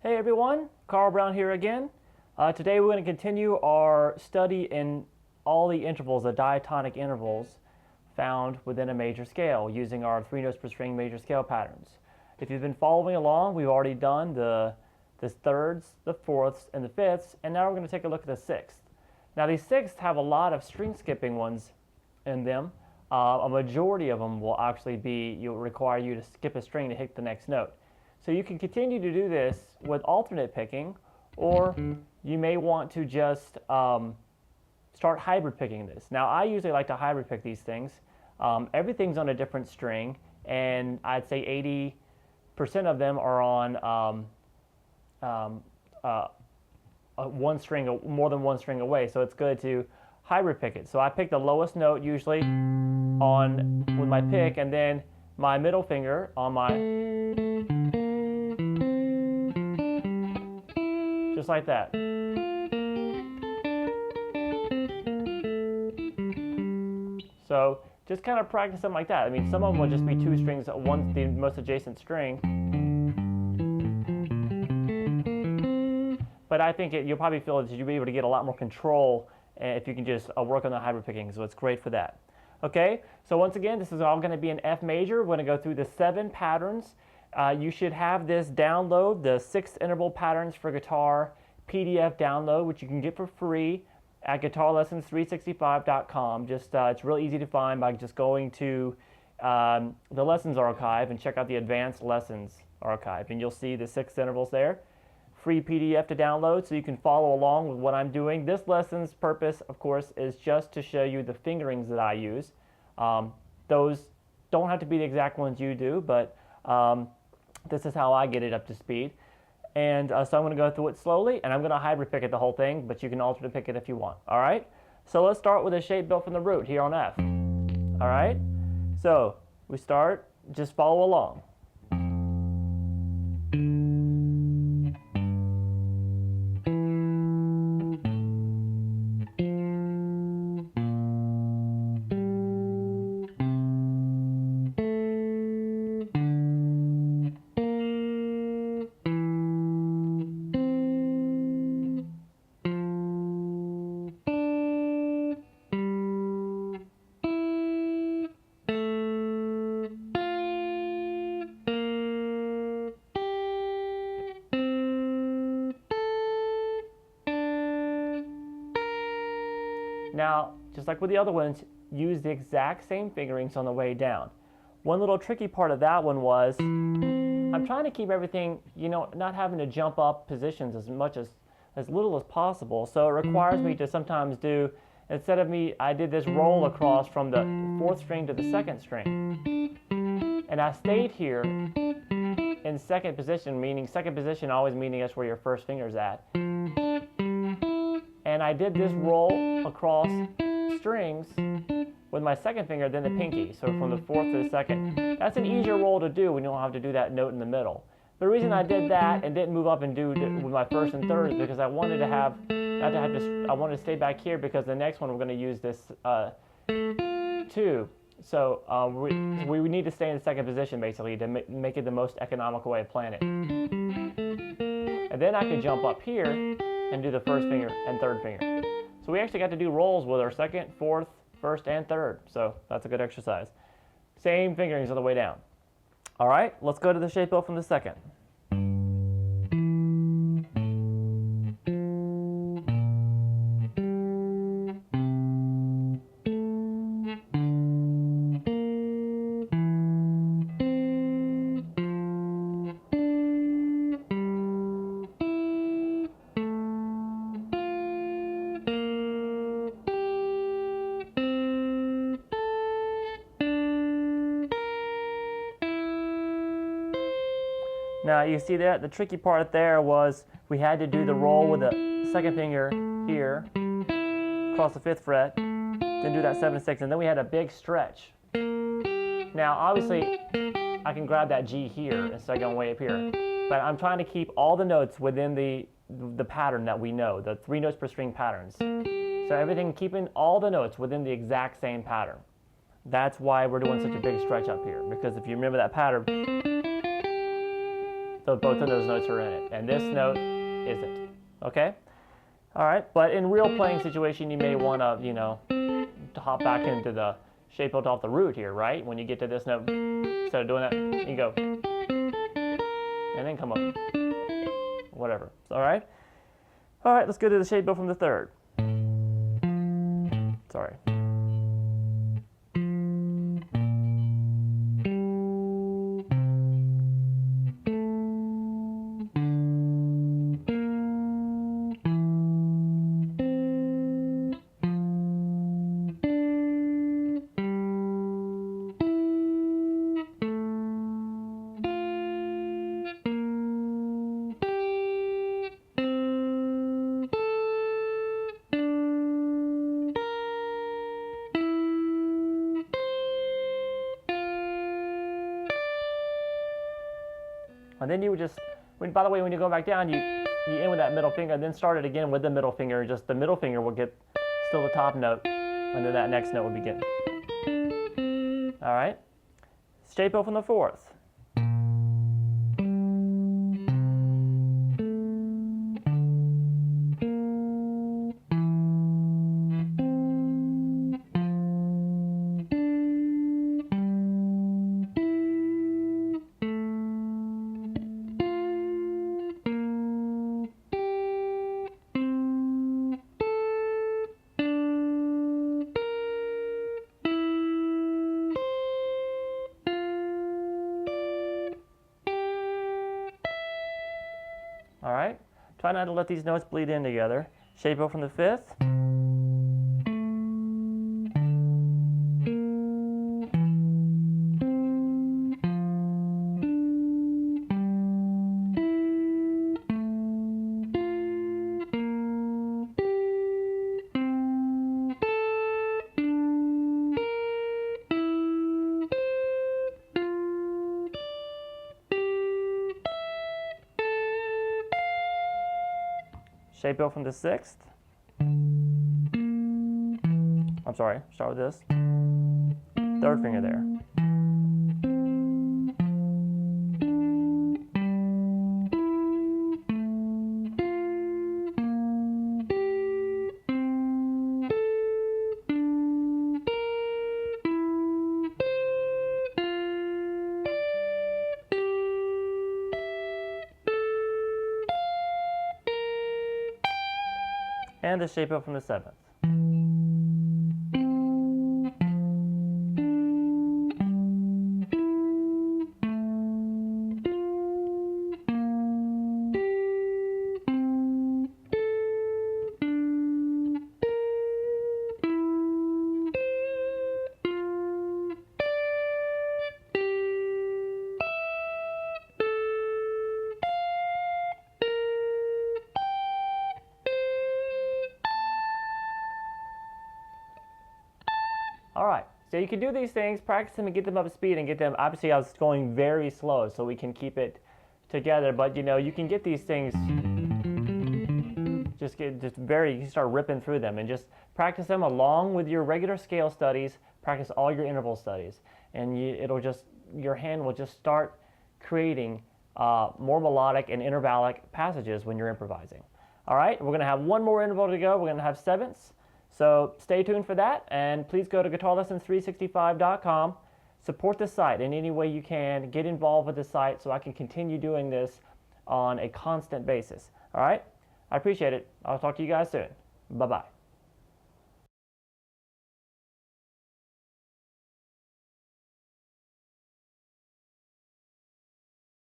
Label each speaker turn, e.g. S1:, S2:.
S1: Hey everyone, Carl Brown here again. Today we're going to continue our study in all the intervals, the diatonic intervals found within a major scale using our 3 notes per string major scale patterns. If you've been following along, we've already done the thirds, the fourths, and the fifths, and now we're going to take a look at the sixth. Now these sixths have a lot of string skipping ones in them. A majority of them will actually require you to skip a string to hit the next note. So you can continue to do this with alternate picking, or you may want to just start hybrid picking this. Now I usually like to hybrid pick these things. Everything's on a different string, and I'd say 80% of them are on one string, more than one string away. So it's good to hybrid pick it. So I pick the lowest note usually with my pick, and then my middle finger on my, just like that. So just kind of practice something like that. I mean, some of them will just be two strings, one's the most adjacent string. But I think you'll probably feel that you'll be able to get a lot more control if you can just work on the hybrid picking, so it's great for that. Okay, so once again, this is all going to be in F major. We're going to go through the 7 patterns. You should have this download, the 6 interval patterns for guitar PDF download, which you can get for free at guitarlessons365.com. It's real easy to find by just going to the lessons archive and check out the advanced lessons archive, and you'll see the 6 intervals there. Free PDF to download so you can follow along with what I'm doing. This lesson's purpose, of course, is just to show you the fingerings that I use. Those don't have to be the exact ones you do, but this is how I get it up to speed. And so I'm going to go through it slowly, and I'm going to hybrid pick it the whole thing, but you can alternate pick it if you want. All right? So let's start with a shape built from the root here on F. All right? So we start, just follow along. Now, just like with the other ones, use the exact same fingerings on the way down. One little tricky part of that one was, I'm trying to keep everything, not having to jump up positions as little as possible. So it requires me to sometimes do, instead of I did this roll across from the 4th string to the 2nd string. And I stayed here in second position, always meaning that's where your first finger's at. And I did this roll across strings with my 2nd finger, then the pinky, so from the 4th to the 2nd. That's an easier roll to do when you don't have to do that note in the middle. The reason I did that and didn't move up and do it with my 1st and 3rd is because I wanted to I wanted to stay back here because the next one we're going to use this 2. So we need to stay in the 2nd position basically to make it the most economical way of playing it. And then I could jump up here and do the 1st finger and 3rd finger. So we actually got to do rolls with our 2nd, 4th, 1st, and 3rd. So that's a good exercise. Same fingerings on the way down. All right, let's go to the shape built from the 2nd. Now you see that the tricky part there was we had to do the roll with the 2nd finger here, across the 5th fret, then do that 7 6, and then we had a big stretch. Now obviously I can grab that G here instead of going way up here, but I'm trying to keep all the notes within the pattern that we know, the 3 notes per string patterns. So everything, keeping all the notes within the exact same pattern. That's why we're doing such a big stretch up here, because if you remember that pattern, both of those notes are in it, and this note isn't. Okay? All right, but in real playing situation, you may want to, to hop back into the shape built off the root here, right? When you get to this note, instead of doing that, you go, and then come up, whatever. All right? All right, let's go to the shape built from the third. Sorry. And then you would just, by the way, when you go back down, you end with that middle finger, and then start it again with the middle finger. Just the middle finger will get still the top note, and then that next note would begin. All right? Shape built from the fourth. All right? Try not to let these notes bleed in together. Shape built from the fifth. Shape built from the sixth. I'm sorry, start with this. Third finger there. And the shape built from the seventh. All right, so you can do these things, practice them and get them up to speed and get them, obviously I was going very slow so we can keep it together, but you can get these things, you can start ripping through them and just practice them along with your regular scale studies, practice all your interval studies, and your hand will just start creating more melodic and intervallic passages when you're improvising. All right, we're gonna have one more interval to go, we're gonna have sevenths. So stay tuned for that, and please go to guitarlessons365.com. Support the site in any way you can. Get involved with the site so I can continue doing this on a constant basis. All right? I appreciate it. I'll talk to you guys soon. Bye-bye.